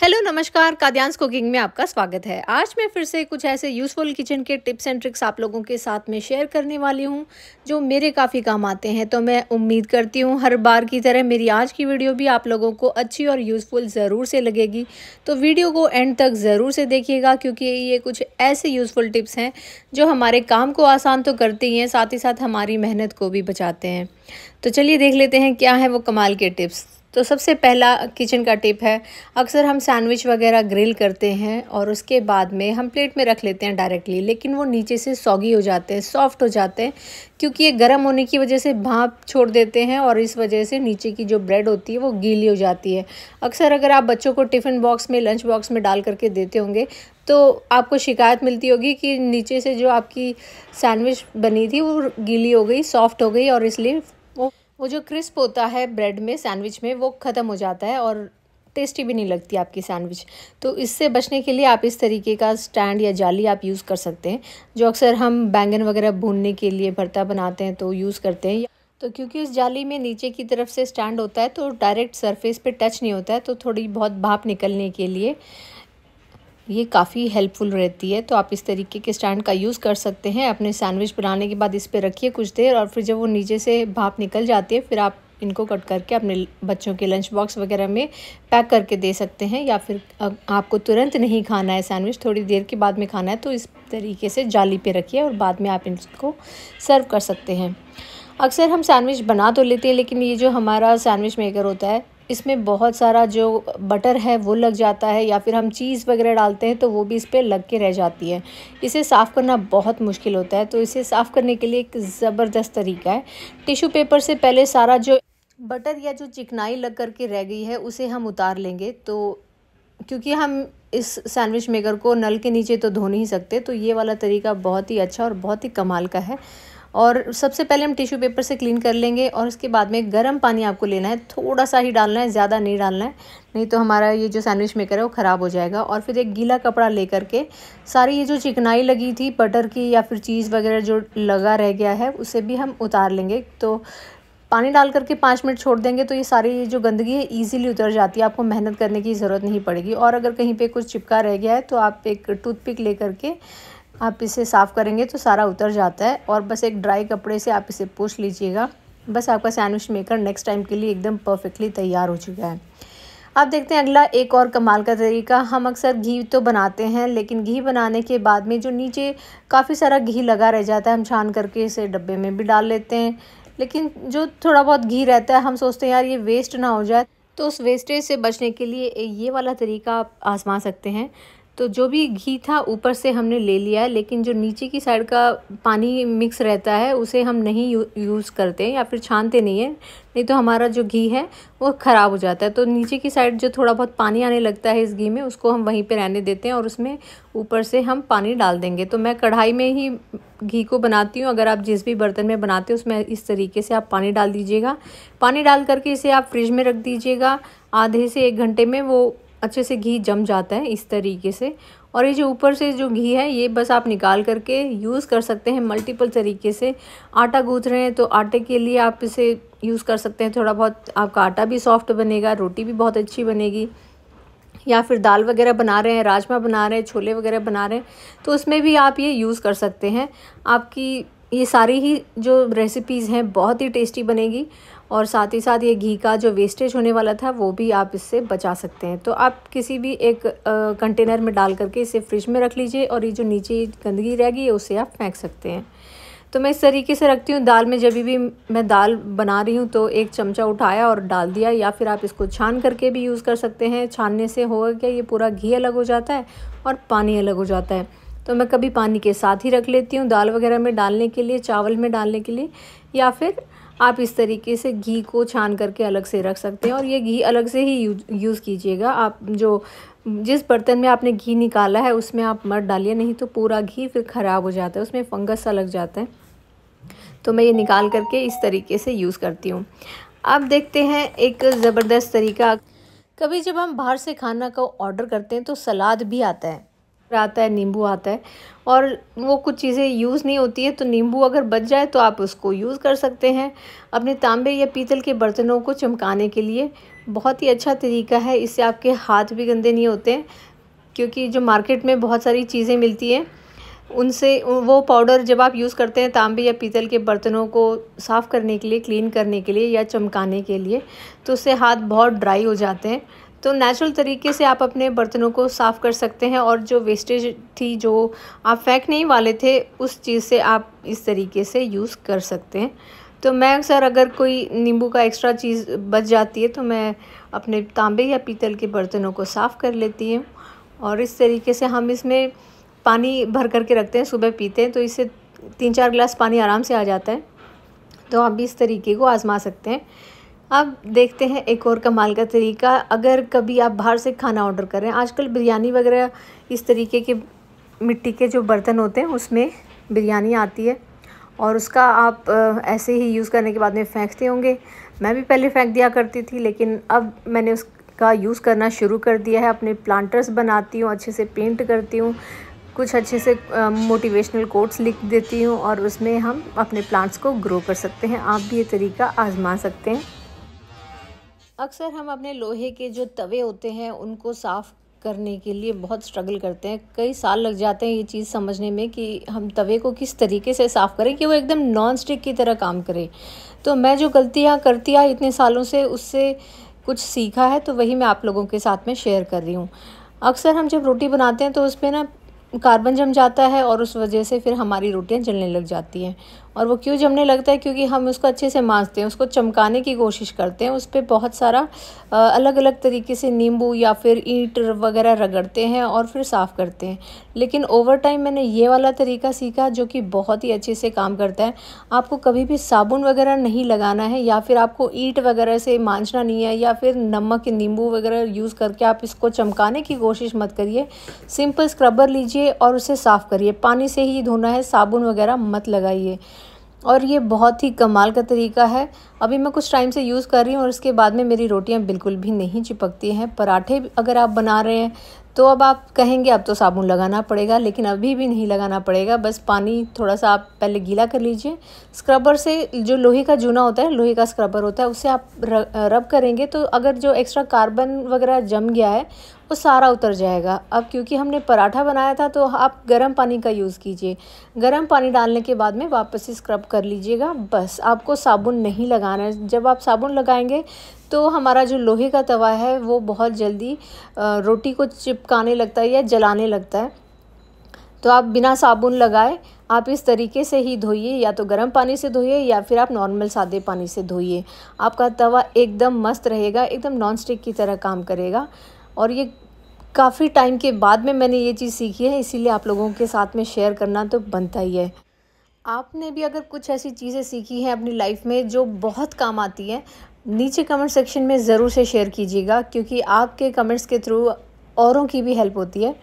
Hello नमस्कार, काद्यांश cooking में आपका स्वागत है। आज मैं फिर से कुछ ऐसे यूज़फुल किचन के टिप्स एंड ट्रिक्स आप लोगों के साथ में शेयर करने वाली हूं जो मेरे काफ़ी काम आते हैं। तो मैं उम्मीद करती हूं हर बार की तरह मेरी आज की वीडियो भी आप लोगों को अच्छी और यूज़फुल ज़रूर से लगेगी। तो वीडियो को एंड तक ज़रूर से देखिएगा क्योंकि ये कुछ ऐसे यूज़फुल टिप्स हैं जो हमारे काम को आसान तो करते ही हैं, साथ ही साथ हमारी मेहनत को भी बचाते हैं। तो चलिए देख लेते हैं क्या है वो कमाल के टिप्स। तो सबसे पहला किचन का टिप है, अक्सर हम सैंडविच वगैरह ग्रिल करते हैं और उसके बाद में हम प्लेट में रख लेते हैं डायरेक्टली, लेकिन वो नीचे से सॉगी हो जाते हैं, सॉफ्ट हो जाते हैं क्योंकि ये गर्म होने की वजह से भाप छोड़ देते हैं और इस वजह से नीचे की जो ब्रेड होती है वो गीली हो जाती है। अक्सर अगर आप बच्चों को टिफ़िन बॉक्स में, लंच बॉक्स में डाल करके देते होंगे तो आपको शिकायत मिलती होगी कि नीचे से जो आपकी सैंडविच बनी थी वो गीली हो गई, सॉफ्ट हो गई और इसलिए वो जो क्रिस्प होता है ब्रेड में, सैंडविच में, वो ख़त्म हो जाता है और टेस्टी भी नहीं लगती आपकी सैंडविच। तो इससे बचने के लिए आप इस तरीके का स्टैंड या जाली आप यूज़ कर सकते हैं, जो अक्सर हम बैंगन वगैरह भूनने के लिए भरता बनाते हैं तो यूज़ करते हैं। तो क्योंकि उस जाली में नीचे की तरफ से स्टैंड होता है तो डायरेक्ट सरफेस पे टच नहीं होता है, तो थोड़ी बहुत भाप निकलने के लिए ये काफ़ी हेल्पफुल रहती है। तो आप इस तरीके के स्टैंड का यूज़ कर सकते हैं। अपने सैंडविच बनाने के बाद इस पे रखिए कुछ देर और फिर जब वो नीचे से भाप निकल जाती है फिर आप इनको कट करके अपने बच्चों के लंच बॉक्स वगैरह में पैक करके दे सकते हैं। या फिर आपको तुरंत नहीं खाना है सैंडविच, थोड़ी देर के बाद में खाना है, तो इस तरीके से जाली पे रखिए और बाद में आप इसको सर्व कर सकते हैं। अक्सर हम सैंडविच बना तो लेते हैं लेकिन ये जो हमारा सैंडविच मेकर होता है इसमें बहुत सारा जो बटर है वो लग जाता है, या फिर हम चीज़ वगैरह डालते हैं तो वो भी इस पर लग के रह जाती है। इसे साफ़ करना बहुत मुश्किल होता है। तो इसे साफ़ करने के लिए एक ज़बरदस्त तरीका है। टिश्यू पेपर से पहले सारा जो बटर या जो चिकनाई लग करके रह गई है उसे हम उतार लेंगे। तो क्योंकि हम इस सैंडविच मेकर को नल के नीचे तो धो नहीं सकते, तो ये वाला तरीका बहुत ही अच्छा और बहुत ही कमाल का है। और सबसे पहले हम टिश्यू पेपर से क्लीन कर लेंगे और उसके बाद में गर्म पानी आपको लेना है, थोड़ा सा ही डालना है, ज़्यादा नहीं डालना है, नहीं तो हमारा ये जो सैंडविच मेकर है वो ख़राब हो जाएगा। और फिर एक गीला कपड़ा लेकर के सारी ये जो चिकनाई लगी थी बटर की या फिर चीज़ वगैरह जो लगा रह गया है उसे भी हम उतार लेंगे। तो पानी डाल करके 5 मिनट छोड़ देंगे तो ये सारी जो गंदगी है ईज़िली उतर जाती है, आपको मेहनत करने की ज़रूरत नहीं पड़ेगी। और अगर कहीं पे कुछ चिपका रह गया है तो आप एक टूथपिक ले करके आप इसे साफ़ करेंगे तो सारा उतर जाता है और बस एक ड्राई कपड़े से आप इसे पोंछ लीजिएगा। बस आपका सैंडविच मेकर नेक्स्ट टाइम के लिए एकदम परफेक्टली तैयार हो चुका है। अब देखते हैं अगला एक और कमाल का तरीका। हम अक्सर घी तो बनाते हैं लेकिन घी बनाने के बाद में जो नीचे काफ़ी सारा घी लगा रह जाता है, हम छान करके इसे डब्बे में भी डाल लेते हैं, लेकिन जो थोड़ा बहुत घी रहता है हम सोचते हैं यार ये वेस्ट ना हो जाए। तो उस वेस्टेज से बचने के लिए ये वाला तरीका आप आजमा सकते हैं। तो जो भी घी था ऊपर से हमने ले लिया है, लेकिन जो नीचे की साइड का पानी मिक्स रहता है उसे हम नहीं यूज़ करते या फिर छानते नहीं है, नहीं तो हमारा जो घी है वो ख़राब हो जाता है। तो नीचे की साइड जो थोड़ा बहुत पानी आने लगता है इस घी में, उसको हम वहीं पे रहने देते हैं और उसमें ऊपर से हम पानी डाल देंगे। तो मैं कढ़ाई में ही घी को बनाती हूँ, अगर आप जिस भी बर्तन में बनाते हो उसमें इस तरीके से आप पानी डाल दीजिएगा। पानी डाल करके इसे आप फ्रिज में रख दीजिएगा, आधे से 1 घंटे में वो अच्छे से घी जम जाता है इस तरीके से। और ये जो ऊपर से जो घी है ये बस आप निकाल करके यूज़ कर सकते हैं मल्टीपल तरीके से। आटा गूँथ रहे हैं तो आटे के लिए आप इसे यूज़ कर सकते हैं, थोड़ा बहुत आपका आटा भी सॉफ्ट बनेगा, रोटी भी बहुत अच्छी बनेगी। या फिर दाल वगैरह बना रहे हैं, राजमा बना रहे हैं, छोले वगैरह बना रहे हैं तो उसमें भी आप ये यूज़ कर सकते हैं। आपकी ये सारी ही जो रेसिपीज़ हैं बहुत ही टेस्टी बनेगी और साथ ही साथ ये घी का जो वेस्टेज होने वाला था वो भी आप इससे बचा सकते हैं। तो आप किसी भी एक कंटेनर में डाल करके इसे फ्रिज में रख लीजिए और ये जो नीचे गंदगी रह गई है उसे आप फेंक सकते हैं। तो मैं इस तरीके से रखती हूँ। दाल में जब भी मैं दाल बना रही हूँ तो 1 चमचा उठाया और डाल दिया, या फिर आप इसको छान करके भी यूज़ कर सकते हैं। छानने से होगा क्या, ये पूरा घी अलग हो जाता है और पानी अलग हो जाता है। तो मैं कभी पानी के साथ ही रख लेती हूँ दाल वगैरह में डालने के लिए, चावल में डालने के लिए, या फिर आप इस तरीके से घी को छान करके अलग से रख सकते हैं। और ये घी अलग से ही यूज़ कीजिएगा। आप जो जिस बर्तन में आपने घी निकाला है उसमें आप मत डालिए, नहीं तो पूरा घी फिर ख़राब हो जाता है, उसमें फंगस सा लग जाता है। तो मैं ये निकाल करके इस तरीके से यूज़ करती हूँ। अब देखते हैं एक ज़बरदस्त तरीका। कभी जब हम बाहर से खाना का ऑर्डर करते हैं तो सलाद भी आता है, नींबू आता है और वो कुछ चीज़ें यूज़ नहीं होती है, तो नींबू अगर बच जाए तो आप उसको यूज़ कर सकते हैं। अपने तांबे या पीतल के बर्तनों को चमकाने के लिए बहुत ही अच्छा तरीका है, इससे आपके हाथ भी गंदे नहीं होते, क्योंकि जो मार्केट में बहुत सारी चीज़ें मिलती हैं उनसे वो पाउडर जब आप यूज़ करते हैं तांबे या पीतल के बर्तनों को साफ़ करने के लिए, क्लीन करने के लिए या चमकाने के लिए, तो उससे हाथ बहुत ड्राई हो जाते हैं। तो नेचुरल तरीके से आप अपने बर्तनों को साफ़ कर सकते हैं, और जो वेस्टेज थी जो आप फेंकने ही वाले थे उस चीज़ से आप इस तरीके से यूज़ कर सकते हैं। तो मैं अक्सर अगर कोई नींबू का एक्स्ट्रा चीज़ बच जाती है तो मैं अपने तांबे या पीतल के बर्तनों को साफ़ कर लेती हूँ, और इस तरीके से हम इसमें पानी भर कर के रखते हैं, सुबह पीते हैं तो इससे 3-4 गिलास पानी आराम से आ जाता है। तो आप भी इस तरीके को आज़मा सकते हैं। अब देखते हैं एक और कमाल का तरीका। अगर कभी आप बाहर से खाना ऑर्डर कर रहे हैं, आजकल बिरयानी वगैरह इस तरीके के मिट्टी के जो बर्तन होते हैं उसमें बिरयानी आती है, और उसका आप ऐसे ही यूज़ करने के बाद में फेंकते होंगे। मैं भी पहले फेंक दिया करती थी, लेकिन अब मैंने उसका यूज़ करना शुरू कर दिया है। अपने प्लांटर्स बनाती हूँ, अच्छे से पेंट करती हूँ, कुछ अच्छे से मोटिवेशनल कोट्स लिख देती हूँ, और उसमें हम अपने प्लांट्स को ग्रो कर सकते हैं। आप भी ये तरीका आजमा सकते हैं। अक्सर हम अपने लोहे के जो तवे होते हैं उनको साफ़ करने के लिए बहुत स्ट्रगल करते हैं। कई साल लग जाते हैं ये चीज़ समझने में कि हम तवे को किस तरीके से साफ़ करें कि वो एकदम नॉन स्टिक की तरह काम करे। तो मैं जो गलतियाँ करती आई इतने सालों से, उससे कुछ सीखा है, तो वही मैं आप लोगों के साथ में शेयर कर रही हूँ। अक्सर हम जब रोटी बनाते हैं तो उसमें ना कार्बन जम जाता है, और उस वजह से फिर हमारी रोटियां जलने लग जाती हैं। और वो क्यों जमने लगता है? क्योंकि हम उसको अच्छे से मांजते हैं, उसको चमकाने की कोशिश करते हैं, उस पर बहुत सारा अलग अलग तरीके से नींबू या फिर ईंट वगैरह रगड़ते हैं और फिर साफ़ करते हैं। लेकिन ओवर टाइम मैंने ये वाला तरीका सीखा जो कि बहुत ही अच्छे से काम करता है। आपको कभी भी साबुन वगैरह नहीं लगाना है, या फिर आपको ईंट वगैरह से मांजना नहीं है, या फिर नमक नींबू वगैरह यूज़ करके आप इसको चमकाने की कोशिश मत करिए। सिंपल स्क्रबर लीजिए और उसे साफ़ करिए। पानी से ही धोना है, साबुन वगैरह मत लगाइए। और ये बहुत ही कमाल का तरीका है। अभी मैं कुछ टाइम से यूज़ कर रही हूँ, और इसके बाद में मेरी रोटियां बिल्कुल भी नहीं चिपकती हैं। पराठे अगर आप बना रहे हैं तो अब आप कहेंगे अब तो साबुन लगाना पड़ेगा, लेकिन अभी भी नहीं लगाना पड़ेगा। बस पानी थोड़ा सा आप पहले गीला कर लीजिए। स्क्रबर से, जो लोहे का जूना होता है, लोहे का स्क्रबर होता है, उससे आप रब करेंगे तो अगर जो एक्स्ट्रा कार्बन वगैरह जम गया है वो सारा उतर जाएगा। अब क्योंकि हमने पराठा बनाया था तो आप गर्म पानी का यूज़ कीजिए। गर्म पानी डालने के बाद में वापस से स्क्रब कर लीजिएगा। बस, आपको साबुन नहीं लगाना है। जब आप साबुन लगाएंगे तो हमारा जो लोहे का तवा है वो बहुत जल्दी रोटी को चिपकाने लगता है या जलाने लगता है। तो आप बिना साबुन लगाए आप इस तरीके से ही धोइए, या तो गर्म पानी से धोइए या फिर आप नॉर्मल सादे पानी से धोइए। आपका तवा एकदम मस्त रहेगा, एकदम नॉन स्टिक की तरह काम करेगा। और ये काफ़ी टाइम के बाद में मैंने ये चीज़ सीखी है, इसीलिए आप लोगों के साथ में शेयर करना तो बनता ही है। आपने भी अगर कुछ ऐसी चीज़ें सीखी हैं अपनी लाइफ में जो बहुत काम आती हैं, नीचे कमेंट सेक्शन में ज़रूर से शेयर कीजिएगा, क्योंकि आपके कमेंट्स के थ्रू औरों की भी हेल्प होती है।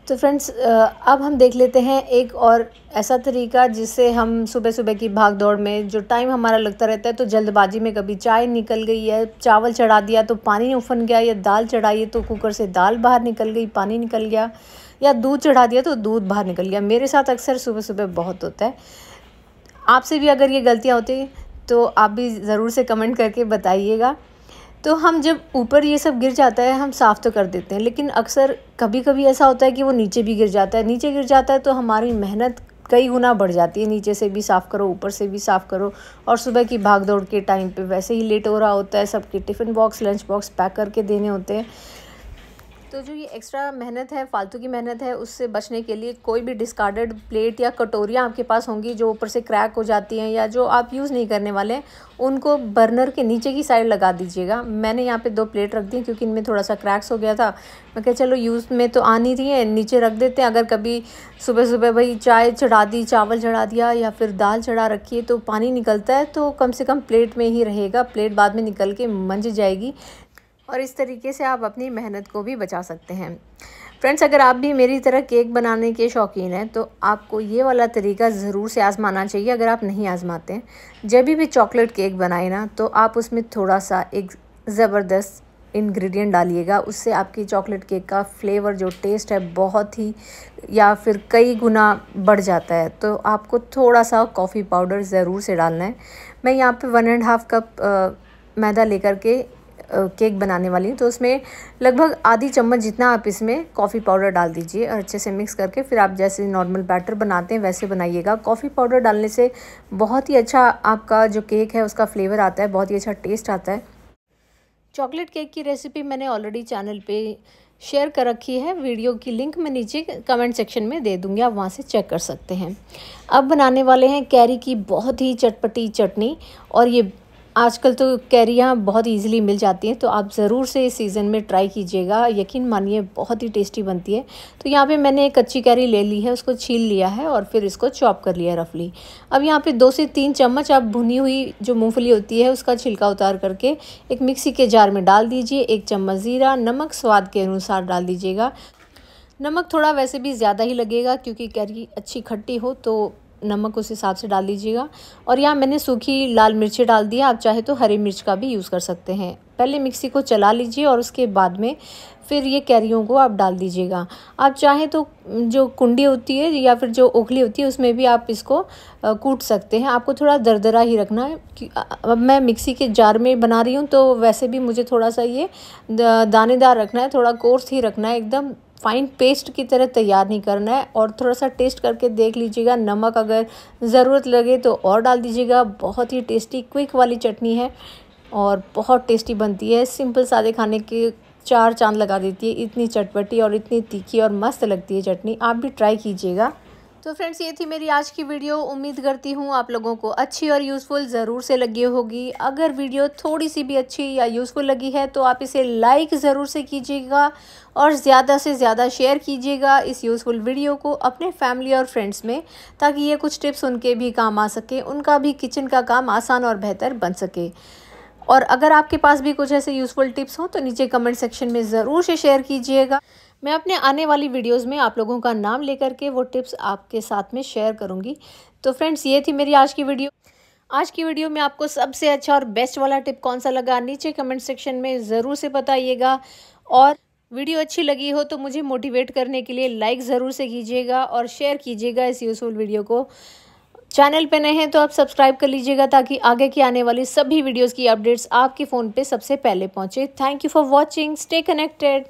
तो फ्रेंड्स, अब हम देख लेते हैं एक और ऐसा तरीका जिससे हम सुबह सुबह की भाग दौड़ में जो टाइम हमारा लगता रहता है, तो जल्दबाजी में कभी चाय निकल गई है, चावल चढ़ा दिया तो पानी उफन गया, या दाल चढ़ाई तो कुकर से दाल बाहर निकल गई, पानी निकल गया, या दूध चढ़ा दिया तो दूध बाहर निकल गया। मेरे साथ अक्सर सुबह सुबह बहुत होता है। आपसे भी अगर ये गलतियाँ होती तो आप भी ज़रूर से कमेंट करके बताइएगा। तो हम जब ऊपर ये सब गिर जाता है हम साफ़ तो कर देते हैं, लेकिन अक्सर कभी कभी ऐसा होता है कि वो नीचे भी गिर जाता है। नीचे गिर जाता है तो हमारी मेहनत कई गुना बढ़ जाती है। नीचे से भी साफ़ करो, ऊपर से भी साफ़ करो, और सुबह की भाग दौड़ के टाइम पे वैसे ही लेट हो रहा होता है, सबके tiffin box, lunch box pack करके देने होते हैं। तो जो ये एक्स्ट्रा मेहनत है, फालतू की मेहनत है, उससे बचने के लिए कोई भी डिस्कार्डेड प्लेट या कटोरियाँ आपके पास होंगी जो ऊपर से क्रैक हो जाती हैं या जो आप यूज़ नहीं करने वाले हैं, उनको बर्नर के नीचे की साइड लगा दीजिएगा। मैंने यहाँ पे 2 प्लेट रख दी क्योंकि इनमें थोड़ा सा क्रैक्स हो गया था। मैं कहा चलो यूज़ में तो आ नहीं रही है, नीचे रख देते हैं। अगर कभी सुबह सुबह भाई चाय चढ़ा दी, चावल चढ़ा दिया या फिर दाल चढ़ा रखी है तो पानी निकलता है, तो कम से कम प्लेट में ही रहेगा, प्लेट बाद में निकल के मंज जाएगी। और इस तरीके से आप अपनी मेहनत को भी बचा सकते हैं। फ्रेंड्स, अगर आप भी मेरी तरह केक बनाने के शौकीन हैं तो आपको ये वाला तरीका ज़रूर से आज़माना चाहिए। अगर आप नहीं आज़माते हैं, जब भी चॉकलेट केक बनाए ना तो आप उसमें थोड़ा सा एक ज़बरदस्त इंग्रेडिएंट डालिएगा। उससे आपकी चॉकलेट केक का फ्लेवर, जो टेस्ट है, बहुत ही या फिर कई गुना बढ़ जाता है। तो आपको थोड़ा सा कॉफ़ी पाउडर ज़रूर से डालना है। मैं यहाँ पे 1.5 कप मैदा लेकर के केक बनाने वाली हूँ। तो उसमें लगभग आधी चम्मच जितना आप इसमें कॉफ़ी पाउडर डाल दीजिए और अच्छे से मिक्स करके फिर आप जैसे नॉर्मल बैटर बनाते हैं वैसे बनाइएगा। कॉफ़ी पाउडर डालने से बहुत ही अच्छा आपका जो केक है उसका फ्लेवर आता है, बहुत ही अच्छा टेस्ट आता है। चॉकलेट केक की रेसिपी मैंने ऑलरेडी चैनल पे शेयर कर रखी है, वीडियो की लिंक मैं नीचे कमेंट सेक्शन में दे दूँगी, आप वहाँ से चेक कर सकते हैं। अब बनाने वाले हैं कैरी की बहुत ही चटपटी चटनी। और ये आजकल तो कैरियाँ बहुत इजीली मिल जाती हैं, तो आप ज़रूर से इस सीज़न में ट्राई कीजिएगा, यकीन मानिए बहुत ही टेस्टी बनती है। तो यहाँ पे मैंने एक कच्ची कैरी ले ली है, उसको छील लिया है और फिर इसको चॉप कर लिया रफली। अब यहाँ पे 2 से 3 चम्मच आप भुनी हुई जो मूंगफली होती है उसका छिलका उतार करके एक मिक्सी के जार में डाल दीजिए। 1 चम्मच ज़ीरा, नमक स्वाद के अनुसार डाल दीजिएगा। नमक थोड़ा वैसे भी ज़्यादा ही लगेगा क्योंकि कैरी अच्छी खट्टी हो तो नमक उस हिसाब से डाल लीजिएगा। और यहाँ मैंने सूखी लाल मिर्ची डाल दिया, आप चाहे तो हरी मिर्च का भी यूज़ कर सकते हैं। पहले मिक्सी को चला लीजिए और उसके बाद में फिर ये कैरियों को आप डाल दीजिएगा। आप चाहें तो जो कुंडी होती है या फिर जो ओखली होती है उसमें भी आप इसको कूट सकते हैं। आपको थोड़ा दरदरा ही रखना है कि अब मैं मिक्सी के जार में बना रही हूँ तो वैसे भी मुझे थोड़ा सा ये दानेदार रखना है, थोड़ा कोर्स ही रखना है, एकदम फाइन पेस्ट की तरह तैयार नहीं करना है। और थोड़ा सा टेस्ट करके देख लीजिएगा, नमक अगर ज़रूरत लगे तो और डाल दीजिएगा। बहुत ही टेस्टी क्विक वाली चटनी है और बहुत टेस्टी बनती है। सिंपल सादे खाने के 4 चांद लगा देती है, इतनी चटपटी और इतनी तीखी और मस्त लगती है चटनी, आप भी ट्राई कीजिएगा। तो फ्रेंड्स, ये थी मेरी आज की वीडियो। उम्मीद करती हूँ आप लोगों को अच्छी और यूज़फुल ज़रूर से लगी होगी। अगर वीडियो थोड़ी सी भी अच्छी या यूज़फुल लगी है तो आप इसे लाइक ज़रूर से कीजिएगा और ज़्यादा से ज़्यादा शेयर कीजिएगा इस यूज़फुल वीडियो को अपने फैमिली और फ्रेंड्स में, ताकि ये कुछ टिप्स उनके भी काम आ सके, उनका भी किचन का काम आसान और बेहतर बन सके। और अगर आपके पास भी कुछ ऐसे यूज़फुल टिप्स हों तो नीचे कमेंट सेक्शन में ज़रूर से शेयर कीजिएगा। मैं अपने आने वाली वीडियोस में आप लोगों का नाम लेकर के वो टिप्स आपके साथ में शेयर करूंगी। तो फ्रेंड्स, ये थी मेरी आज की वीडियो। आज की वीडियो में आपको सबसे अच्छा और बेस्ट वाला टिप कौन सा लगा नीचे कमेंट सेक्शन में ज़रूर से बताइएगा। और वीडियो अच्छी लगी हो तो मुझे मोटिवेट करने के लिए लाइक ज़रूर से कीजिएगा और शेयर कीजिएगा इस यूज़फुल वीडियो को। चैनल पे नए हैं तो आप सब्सक्राइब कर लीजिएगा ताकि आगे की आने वाली सभी वीडियोज़ की अपडेट्स आपके फ़ोन पे सबसे पहले पहुँचे। Thank you for watching, stay connected.